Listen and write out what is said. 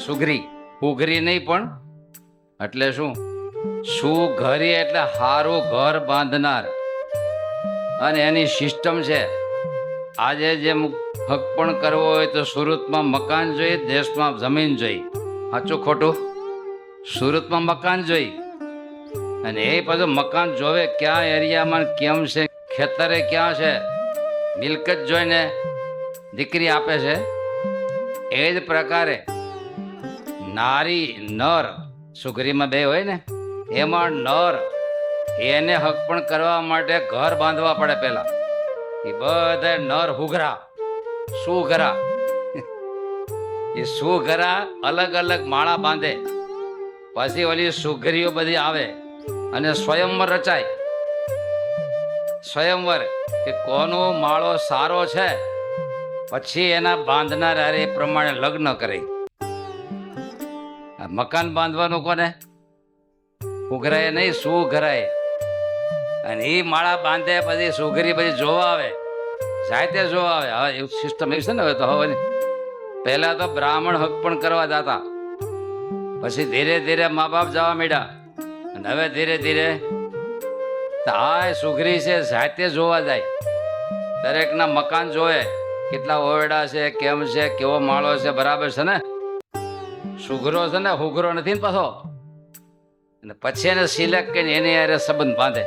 સુઘરી ઉઘરી નહીં પણ એટલે શું? સુઘરી એટલે હારું ઘર બાંધનાર. અને એની સિસ્ટમ છે. આજે જેમ હક પણ કરવો હોય તો સુરતમાં મકાન જોઈએ, દેશમાં જમીન જોઈએ. સાચું ખોટું? સુરતમાં મકાન જોઈ અને એ પાછું મકાન જોવે ક્યાં એરિયામાં કેમ છે, ખેતરે ક્યાં છે, મિલકત જોઈને દીકરી આપે છે. એ જ પ્રકારે નારી નર સુગરીમાં બે હોય ને, એમાં નર એને હક પણ કરવા માટે ઘર બાંધવા પડે. પેલા એ બધા નર હુઘરા સુઘરા એ સુઘરા અલગ અલગ માળા બાંધે. પછી ઓલી સુઘરીઓ બધી આવે અને સ્વયંવર રચાય. સ્વયંવર કે કોનો માળો સારો છે, પછી એના બાંધનાર એ પ્રમાણે લગ્ન કરે. મકાન બાંધવાનું કોને? ઉઘરાય નહીં, સુઘરાય. અને એ માળા બાંધે પછી સુઘરી પછી જોવા આવે, જાતે જોવા આવે. હવે એવું સિસ્ટમ એવી છે ને. હવે તો હવે પહેલા તો બ્રાહ્મણ હક પણ કરવા જતા, પછી ધીરે ધીરે મા બાપ જવા માંડ્યા, અને હવે ધીરે ધીરે આ સુઘરી છે જાતે જોવા જાય. દરેકના મકાન જોવે, કેટલા ઓરડા છે, કેમ છે, કેવો માળો છે, બરાબર છે ને. સુઘરો છે ને, હુઘરો નથી ને પાછો. અને પછી એને સિલેક્ટ કરીને એની હારે સંબંધ બાંધે.